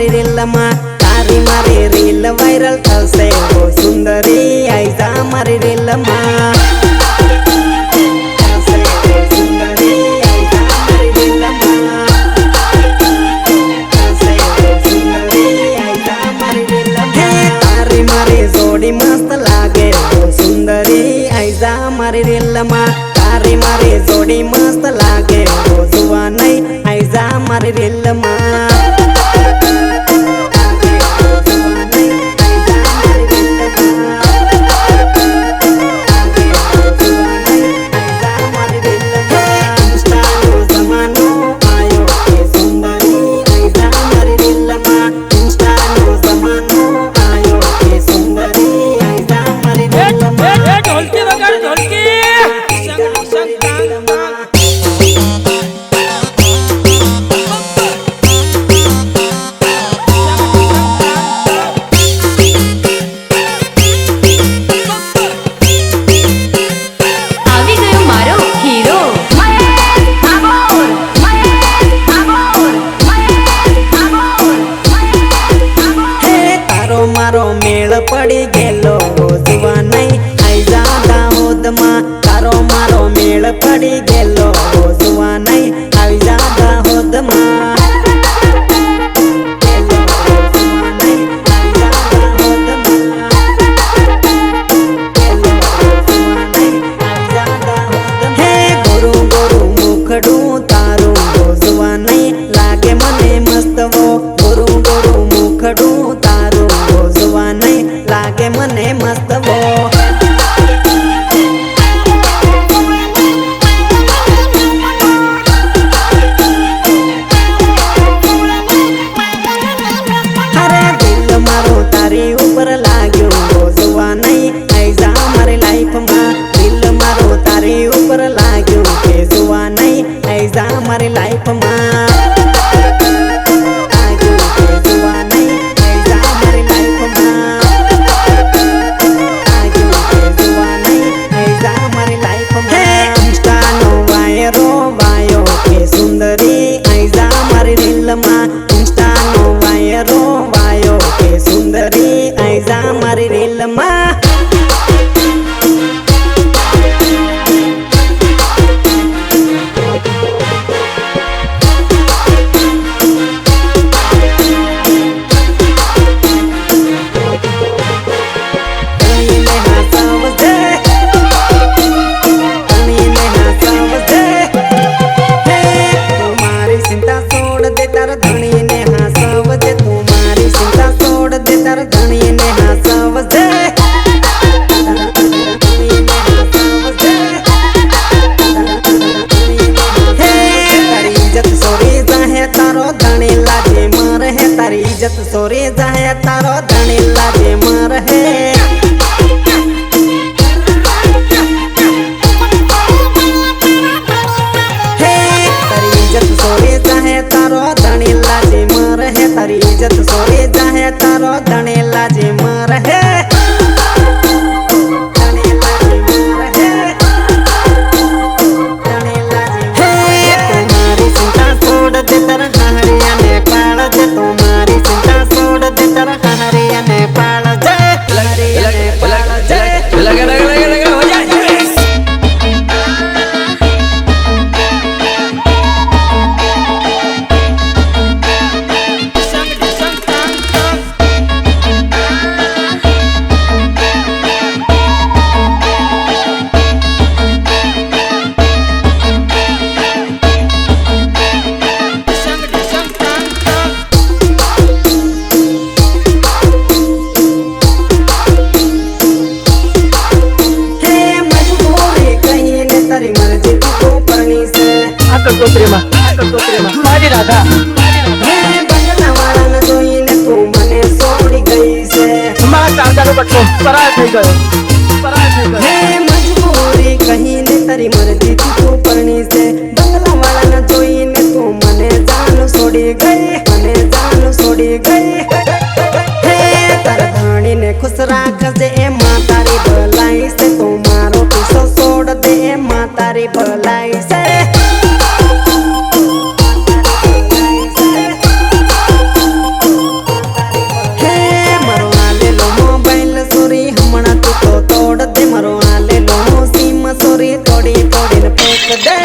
મારી રીલમાં તારી મારી રીલ વાયરલ થશે ઓ સુંદરી આઈ જા મારી રીલમાં मस्त लागे ओ सुंदरी आईजा मारी रिलमा तारी मारी जोड़ी मस्त लागे ओ जुआ नहीं आईजा मारी रिलमा मारो मेल पड़ी गेलो जुआ नहीं आईजा दाहोदमा तारो मारो मेल पड़ी गेलो जुआ नहीं आईजा दाहोदमा हे गोरू गोरू मुखडू तारू जुआ नहीं लागे मने मस्त वो गोरू गोरू मुखडू तारू जुआ नहीं लागे मने मस्त वो अरे दिल मारो तारी ऊपर लाग्यो जुआ नहीं आईजा मारी लाइफ में दिल मारो तारी ऊपर लाग्यो के जुआ नहीं आईजा मारी लाइफ में इंस्टा नो वायरो वायो के सुंदरी आईजा मारी रिलमा तारी इज्जत सोरे जाए तारो धनी लाजे मर है तारी इज्जत सोरे जाए तारो धनी लाजे मर है तारी इज्जत सोरे जाए तारो धनी लाजे मर है मारी राधा बंगलावाड़ा न जोईने तू मने सोड़ी गई से मां चांदारो बटको पराय થઈ ગયો हे मजबूरी कहीं ने तारी मर्जी तू परनी से बंगलावाड़ा न जोईने तू मने जान छोड़ी गई हे तार धानी ने खुश राख जे मां तारी भलाई से तू मारो पीछो छोड़ दे मां तारी भलाई से तोड़ी तोड़ी न फेंक दे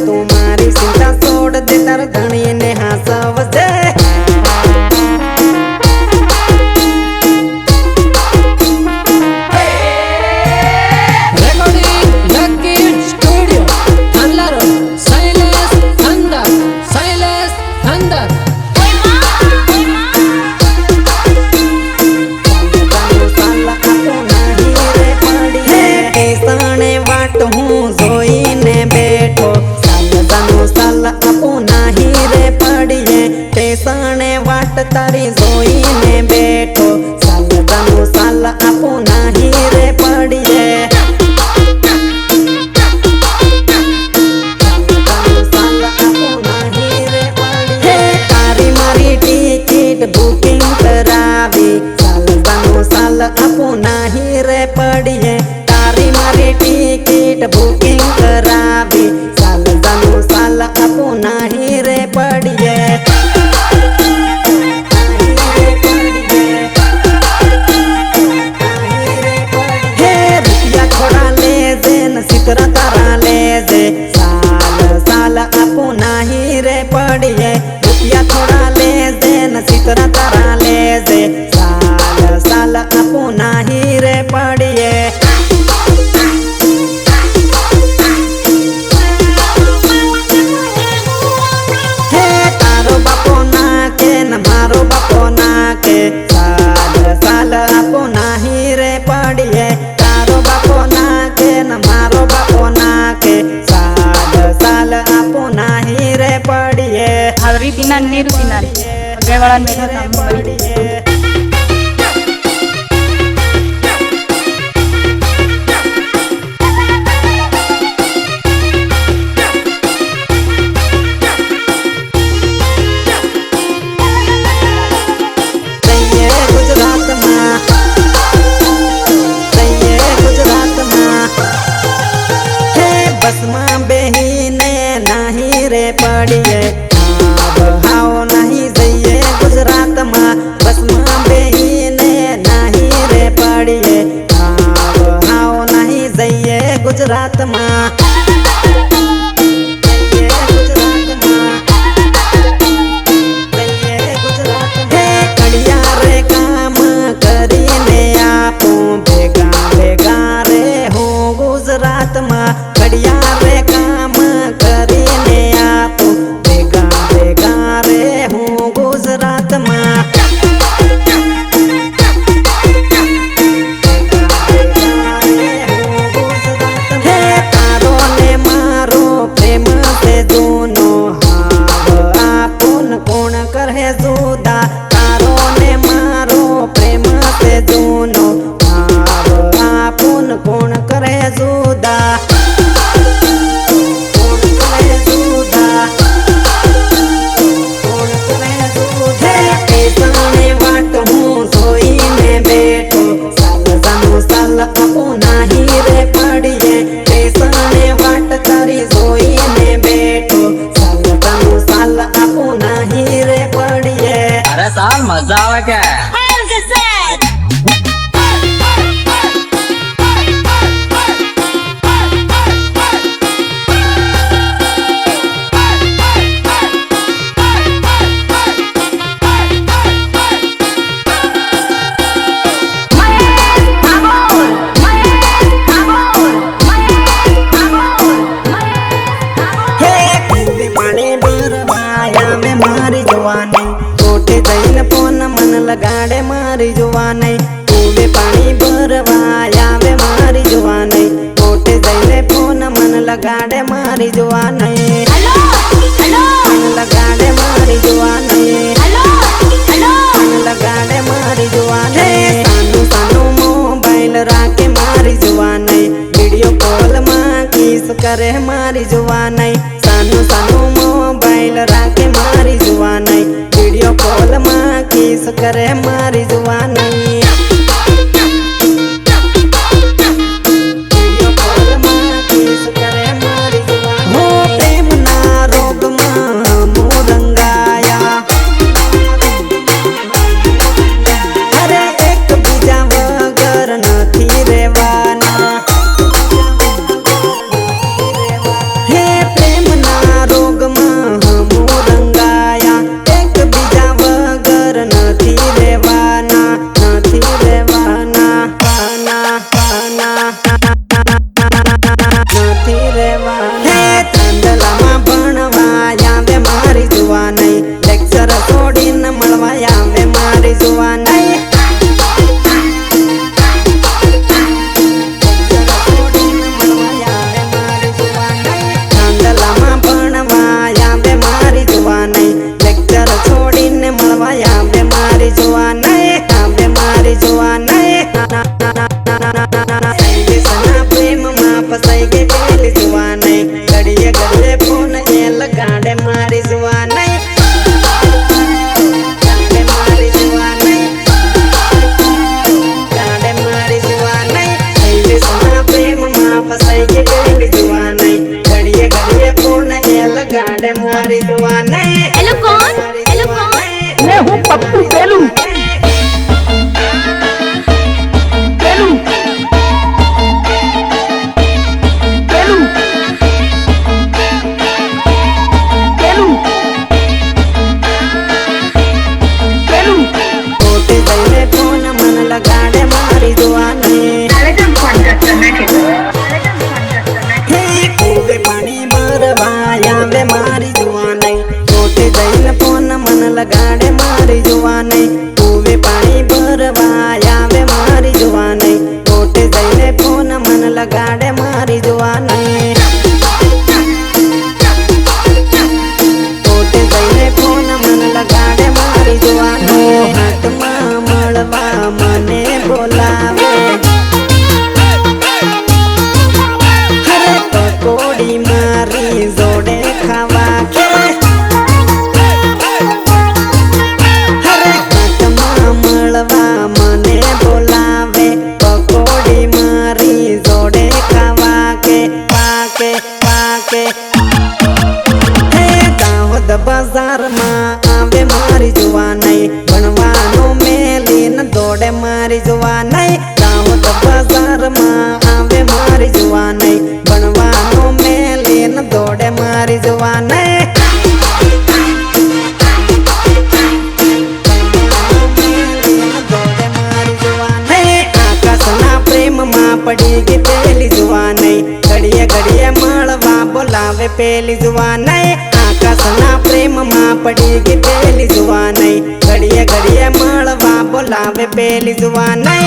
तुम्हारी चिंता छोड़ दे तार धनी ने हंसवजे वाट हूँ जोईने बैठो साल अपू नाही रे पड़िए टेसने वाट तारी जोईने बैठो साल अपू नाही रे पड़िए तारी मारी टिकट बुकिंग करावी साल अपू नाही रे पड़िए तारी मारी टिकट बुकिंग करावी साल अपू नाही रे पड़िए हे रुपया थोड़ा ले जे न सितरा तारा ले जे साल अपू नाही रे पड़िए रुपया थोड़ा ले जे न सितरा तारा ले जे साल अपू नाही रे पड़िए मारो बापो ना के साल अपो नाही रे पड़िए तारो बापो ना के न मारो बापो ना के साल अपो नाही रे पड़िए हरी दिना नीर दिना गेवाळा मेरा बस मां बहीने नाही रे पड़िए अब हाओ नहीं जइए गुजरात मां बस मां बहीने नाही रे पड़िए अब हाओ नहीं जइए गुजरात मां कड़िया रे काम करीने आपो भेगा भेगा रे हो गुजरात मां कड़िया रे काम करीने आप भेगा भेगा रे हूँ गुजरात मां हे तारो ने मारो प्रेम से दोनों हाव आपुन कौन करे जुदा तारो ने मारो प्रेम से दोनों हाव आपुन कौन करे जुदा अपू नाही रे पड़िए टेसने वाट तारी जोईने बैठो साल अपू नाही रे पड़िए अरे साल मजा आवा क्या लगाड़े मारी जुवानी कूबे पानी भरवाया वे मारी जुवानी मोटे जैले फोन मन लगाड़े मारी जुवानी मन लगाड़े मारी जुवानी मन लगाड़े मारी जुवानी सानू सानू मोबाइल राके मारी जुवानी वीडियो कॉल मां किस करे मारी जुवानी सानू सानू मोबाइल राके मारी કરે મારી જુવાની मैं हूँ पप्पू पेलू पेलू पेलू पेलू पेलू कोटे जैने फोन मन लगाड़े मारी जुआनी खूबे पानी भरवाया वे मारी जुआनी कोटे जैने फोन मन लगाड़े मारी जुआनी खूबे पानी भरवाया वे मारी जुआनी कोटे जैने फोन मन लगाड़े मारी जुआनी कोटे जैने फोन मन लगाड़े मारी जुआनी हाथ में मळवा मने बोलावे हरे पकोड़ी मारी जोड़े खावा के हरे हाथ में मळवा मने बोलावे पकोड़ी मारी जोड़े खावा के पाके पाके दाहोद बाजार में आवे मारी जुआनी बनवानो मेलीन दौड़े मारी जुआनी दाहोद बाजार में आवे मारी जुआनी बनवानो मेलीन दौड़े मारी जुआनी आकाशना प्रेम में पड़ी गई पेली जुआनी घड़िए घड़िए मळवा बोलावे पेली जुआनी आकाशना प्रेम में पड़ी गई पेली जुआनी घड़िए घड़िए मळवा बोलावे पेली जुआनी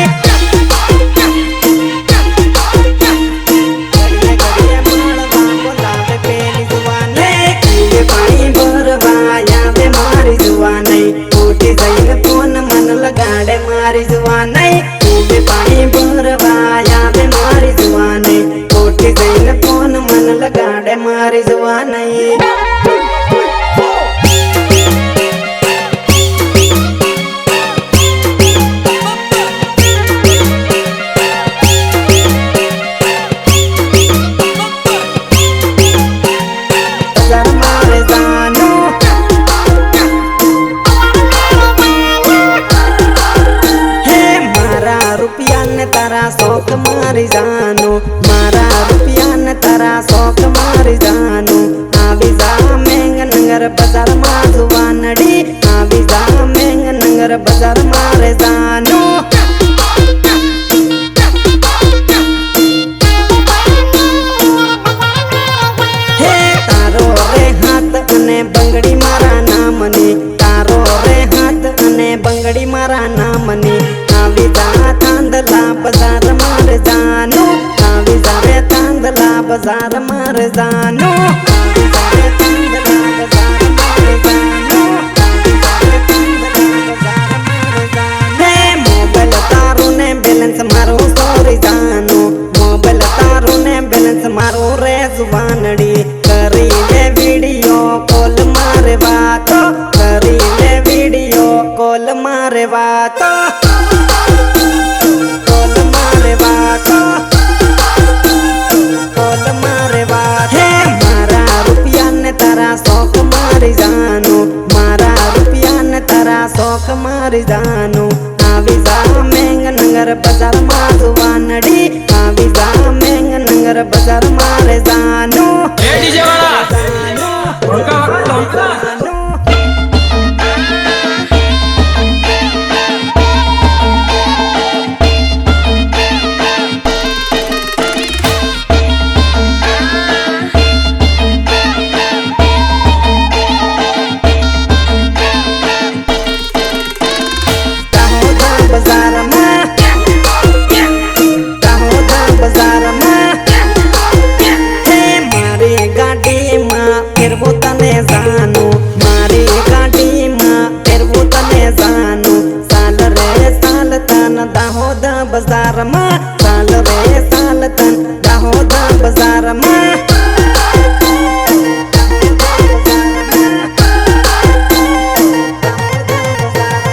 घड़िए घड़िए मळवा बोलावे पेली जुआनी खूबे पानी भरवाया वे मारी जुआनी उठी जैन फोन मन लगाड़े मारी जुआनी खूबे पानी भरवाया वे मारी जुआनी उठी जैन फोन मन लगाड़े मारी जुआनी तारा शौक मारी जानो मारा रुपया ने तारा शौक मारी जानो आवी जा मेंग नगर बाजार मा जुवानड़ी आवी जा मेंग नगर बाजार मारे जानो हे तारो रे हाथ अने बंगड़ी मारा नामनी तारो रे हाथ अने बंगड़ी मारा नामनी आवी जा तांदला बाजार मार जानो आवी जा रे तांदला बाजार मार जानो आवी जा रे तांदला बाजार मार जानो आवी जा रे तांदला बाजार मार जानो हे मोबाइल तारो ने बैलेंस मारो सोरी जानो मोबाइल तारो ने बैलेंस मारो रे जुबानड़ी करी ले वीडियो कॉल मारे बातो करी ले वीडियो कॉल मारे વાતો બોલ મારે વાતો બોલ મારે વાત હે મારા રૂપિયાને તારા શોખ મારી જાનું મારા રૂપિયાને તારા શોખ મારી જાનું આવી જા મેંગનગર બજારમાં જુવાનડી આવી જા મેંગનગર બજાર મારે જાનું એ ડીજે વાળા ઢોલકા વગાડ ઢોલકા બજારમાં સાલ રે સાલ તન દાહોદ બજારમાં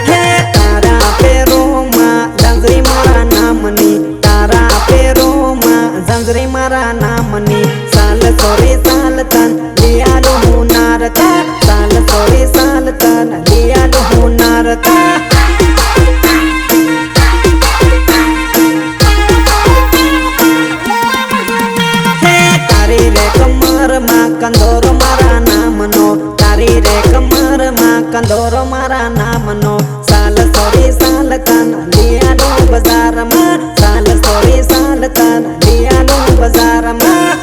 હે તારા પેરોમાં જંજરી મારા નામની તારા પેરોમાં જંજરી મારા નામની સાલ સોરી સાલ તન લિયાલો હું નારતા સાલ સોરી સાલ તન લિયાલો હું નારતા કંદોરો મારા નામનો તારી રે કમરમાં કંદોરો મારા નામનો સાલ સોરી સાલ તન લિયાલો બજારમાં સાલ સોરી સાલ તન લિયાલો બજારમાં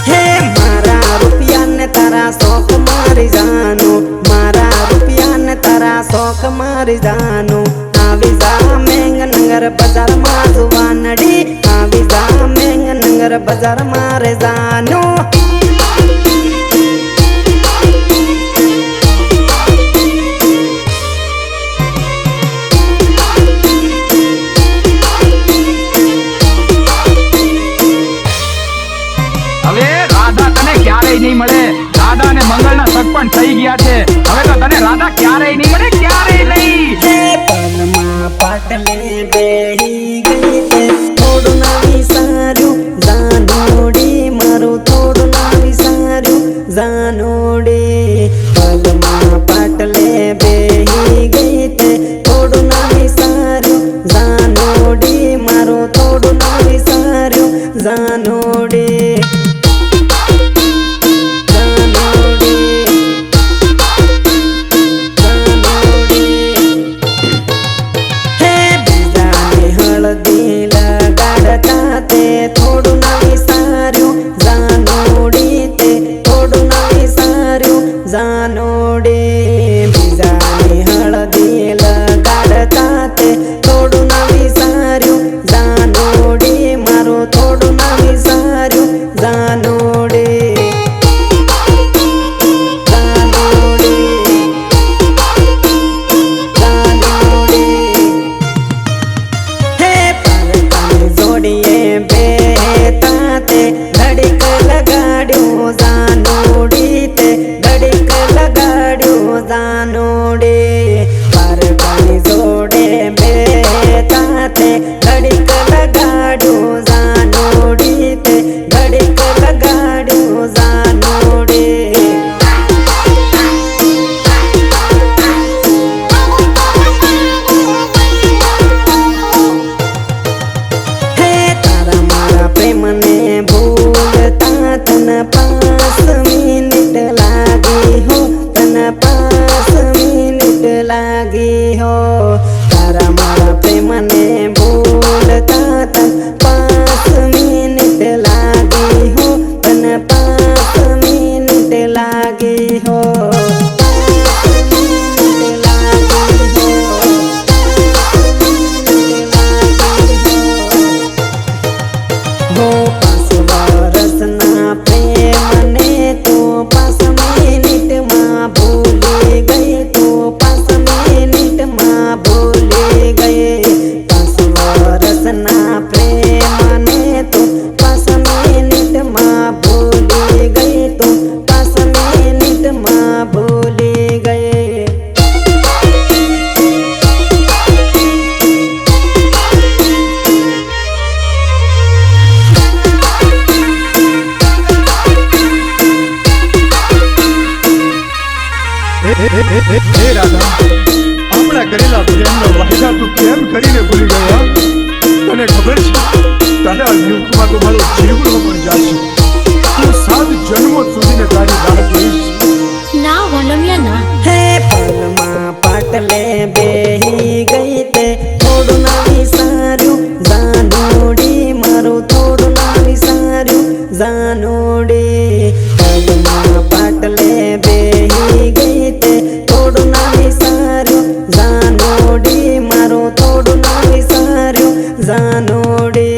હે મારા રૂપિયાને તારા શોખ મારી જાનું મારા રૂપિયાને તારા શોખ મારી જાનું આવી જા મેંગનગર બજારમાં જુવાનડી આવી જા મેંગનગર બજાર મારે જાનું હવે રાધા તને ક્યારેય નહીં મળે રાધા ને મંગળના સગપણ થઈ ગયા છે હવે તો તને રાધા ક્યારેય નહીં મળે ક્યારેય નહીં પલમાં પાટલે બેહી ગઈ તે થોડું ના વિસાર્યું જાનોડી મારું થોડું ના વિસાર્યું જાનોડી પલમાં પાટલે બેહી ગઈ તે થોડું ના વિસાર્યું જાનોડી મારું થોડું ના વિસાર્યું જાનોડી થોડું ના વિસાર્યું જાનોડી તે થોડું ના વિસાર્યું જાનોડી બીજાની હળદી લગાડતા તે થોડું ના વિસાર્યું જાનોડી મારું થોડું ના વિસાર્યું જાનોડી જાનોડી જાનોડી હે પાલતાની જોડીએ બેતા તે ઘડીક લગાડ્યું જાનોડી તે ઘડીક લગાડ્યું જાનોડી પારકાની જોડે બેતા તે ઘડીક લગાડ્યું જાનોડી તે ઘડીક લગાડ્યું હે રાધા, આપણા કરેલા પ્રેમનો વાયદા તું કેમ કરીને ભૂલી ગયા? તને ખબર છે, તારા યુગમાં તો મારો જીવનો પણ જાશે. હું 7 જન્મો સુધીને તારી રાહ જોઈશ. ના વલમિયા ના. હે પલમાં પાટલે બેહી ગઈ તે થોડું ના વિસાર્યું જાનોડી મારું થોડું ના વિસાર્યું જાનોડી. પલમાં પાટલે બેહી ગઈ તે થોડું ના વિસાર્યું જાનોડી મારું થોડું ના વિસાર્યું જાનોડી.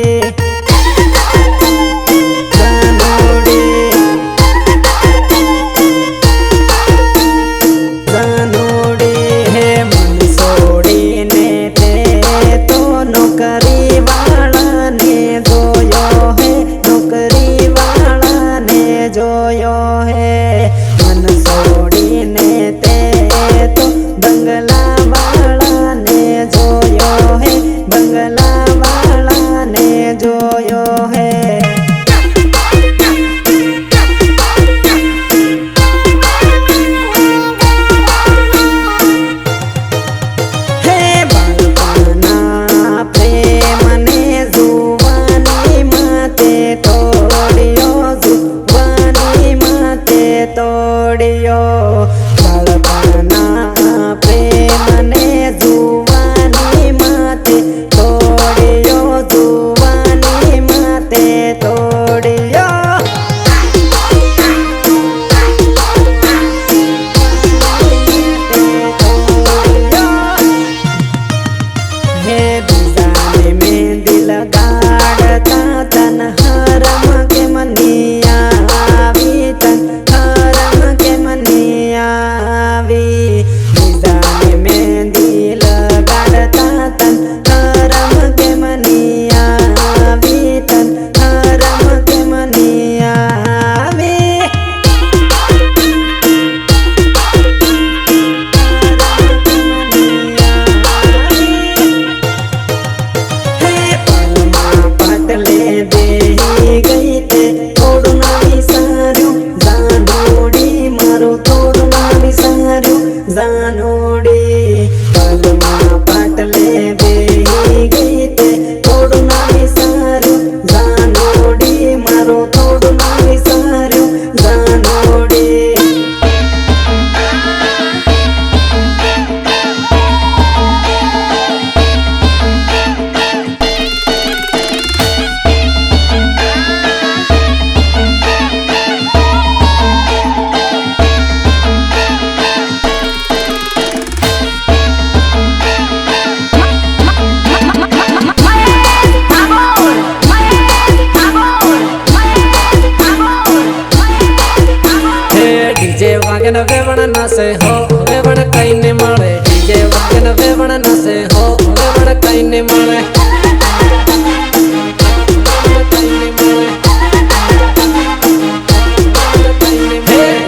વેવણ નાસે હો વેવણ કઈ ને મળે. ડીજે વાગે ને વેવણ નાસે હો વેવણ કઈ ને મળે.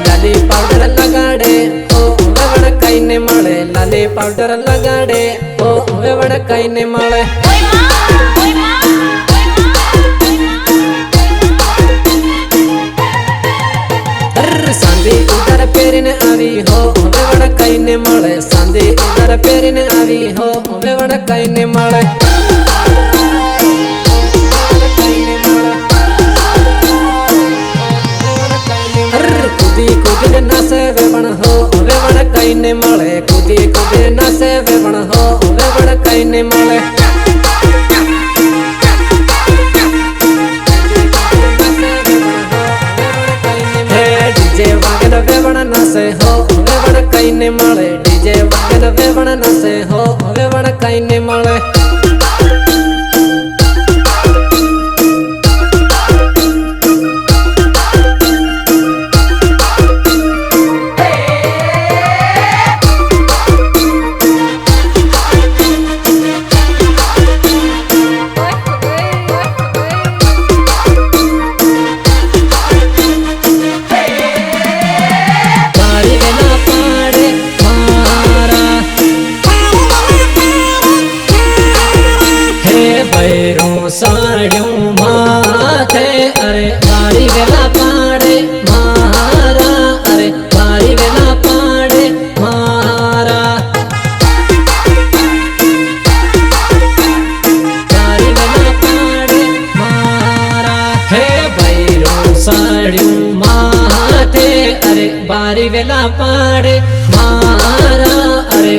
લાલી પાવડર લગાડે હો વેવણ કઈ ને મળે. લાલી પાવડર લગાડે હો વેવણ કઈ ને મળે. સાંધી ઉધર પહેરીને આવી હો વેવણ કઈ ને મળે. સાંધી ઉધર પહેરીને આવી હો વેવણ કઈ ને મળે. કૂદી કૂદીને નાસે વેવણ હો વેવણ કઈ ને મળે. કૂદી કૂદીને નાસે વેવણ હો વેવણ કઈ ને મળે. ડીજે વાગે ને વેવણ નાસે હો વેવણ કઈ ને મળે. ડીજે વાગે ને વેવણ નાસે હો વેવણ કઈ ને મળે. ચડ્યું માથે અરે બારી વેલા પાડે મારા અરે